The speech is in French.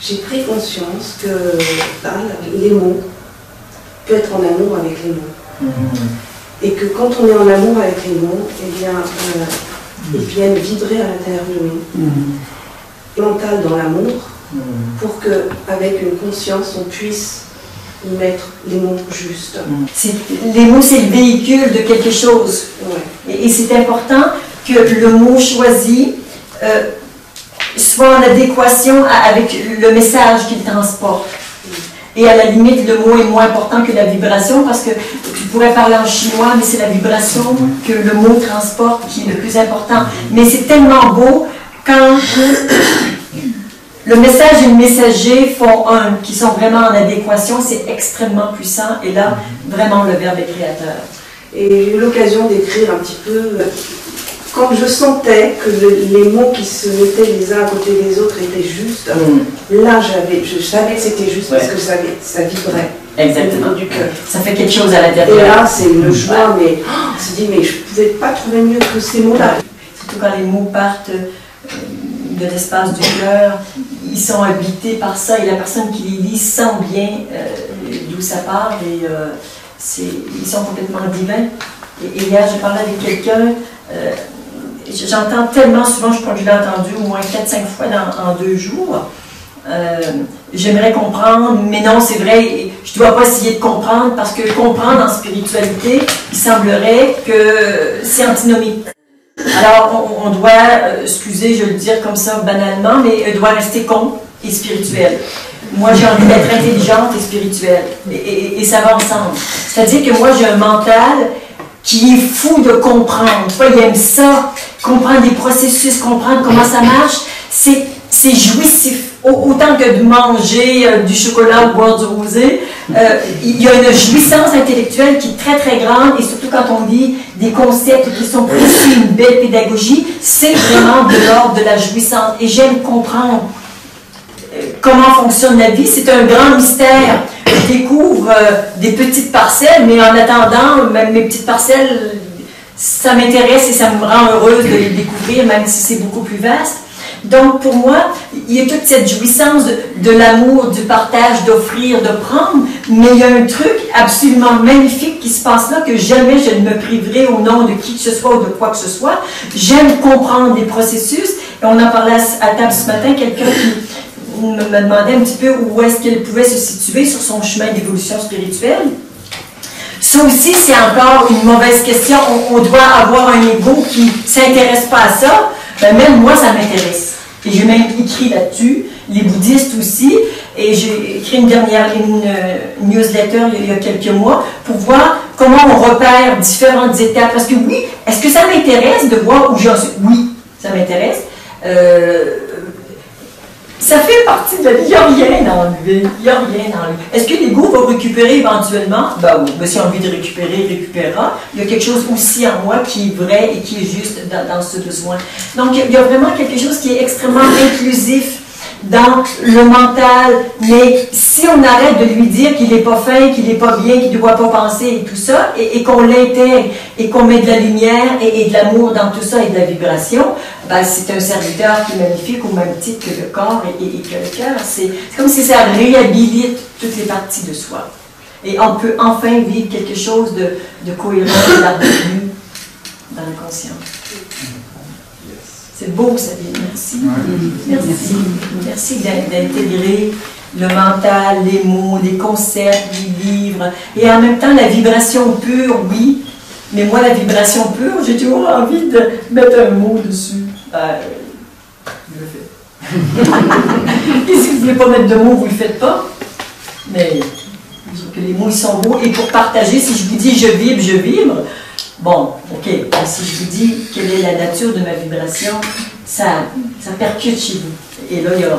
j'ai pris conscience que les mots peuvent être en amour avec les mots. Et que quand on est en amour avec les mots, eh bien, ils viennent vibrer à l'intérieur de nous. Mental dans l'amour, pour qu'avec une conscience, on puisse y mettre les mots justes. Les mots, c'est le véhicule de quelque chose. Ouais. Et c'est important que le mot choisi soit en adéquation avec le message qu'il transporte. Et à la limite, le mot est moins important que la vibration, parce que tu pourrais parler en chinois, mais c'est la vibration que le mot transporte qui est le plus important. Mais c'est tellement beau quand le message et le messager font un, qui sont vraiment en adéquation, c'est extrêmement puissant. Et là, vraiment, le verbe est créateur. Et j'ai eu l'occasion d'écrire un petit peu, quand je sentais que les mots qui se mettaient les uns à côté des autres étaient justes, là, je savais que c'était juste, parce que ça vibrait. Exactement. Du cœur. Ça fait quelque chose à l'intérieur. Et là, c'est une joie, mais on se dit, mais je ne pouvais pas trouver mieux que ces mots-là. Surtout quand les mots partent de l'espace du cœur, ils sont habités par ça, et la personne qui les lit sent bien d'où ça part, et ils sont complètement divins. Et hier, je parlais avec quelqu'un, j'entends tellement souvent, je crois que je l'ai entendu au moins 4-5 fois en 2 jours. J'aimerais comprendre, mais non, c'est vrai, je ne dois pas essayer de comprendre, parce que comprendre en spiritualité, il semblerait que c'est antinomique. Alors, on doit, excusez, je vais le dire comme ça banalement, mais doit rester con et spirituel. Moi, j'ai envie d'être intelligente et spirituelle, et ça va ensemble. C'est-à-dire que moi, j'ai un mental qui est fou de comprendre. Tu vois, il aime ça, comprendre des processus, comprendre comment ça marche. C'est jouissif. Autant que de manger du chocolat ou boire du rosé, il y a une jouissance intellectuelle qui est très très grande, et surtout quand on lit des concepts qui sont précis, une belle pédagogie, c'est vraiment de l'ordre de la jouissance. Et j'aime comprendre comment fonctionne la vie. C'est un grand mystère. Je découvre des petites parcelles, mais en attendant, même mes petites parcelles, ça m'intéresse et ça me rend heureuse de les découvrir, même si c'est beaucoup plus vaste. Donc, pour moi, il y a toute cette jouissance de l'amour, du partage, d'offrir, de prendre, mais il y a un truc absolument magnifique qui se passe là, que jamais je ne me priverai au nom de qui que ce soit ou de quoi que ce soit. J'aime comprendre les processus, et on en parlait à table ce matin, quelqu'un qui me demandait un petit peu où est-ce qu'elle pouvait se situer sur son chemin d'évolution spirituelle. Ça aussi, c'est encore une mauvaise question. On doit avoir un ego qui ne s'intéresse pas à ça. Ben, même moi, ça m'intéresse. Et j'ai même écrit là-dessus, les bouddhistes aussi, et j'ai écrit une newsletter il y a quelques mois pour voir comment on repère différentes étapes. Parce que oui, est-ce que ça m'intéresse de voir où j'en suis? Oui, ça m'intéresse. Ça fait partie de la vie, il n'y a rien à enlever, il n'y a rien à enlever. Est-ce que l'ego va récupérer éventuellement? Ben oui, ben, si on a envie de récupérer, il récupérera. Il y a quelque chose aussi en moi qui est vrai et qui est juste dans ce besoin. Donc il y a vraiment quelque chose qui est extrêmement inclusif dans le mental, mais si on arrête de lui dire qu'il n'est pas fin, qu'il n'est pas bien, qu'il ne doit pas penser et tout ça, et qu'on l'intègre, et qu'on met de la lumière et de l'amour dans tout ça et de la vibration, ben c'est un serviteur qui est magnifique au même titre que le corps et que le cœur. C'est comme si ça réhabilite toutes les parties de soi. Et on peut enfin vivre quelque chose de cohérent et d'harmonieux dans la conscience. C'est beau, ça dit. Merci. Merci. Merci d'intégrer le mental, les mots, les concepts, les livres. Et en même temps, la vibration pure, oui. Mais moi, la vibration pure, j'ai toujours envie de mettre un mot dessus. Je le fais. Et si vous ne voulez pas mettre de mots, vous ne le faites pas. Mais je trouve que les mots, ils sont beaux. Et pour partager, si je vous dis je vibre, bon, ok, si je vous dis quelle est la nature de ma vibration, ça percute chez vous. Et là, il y a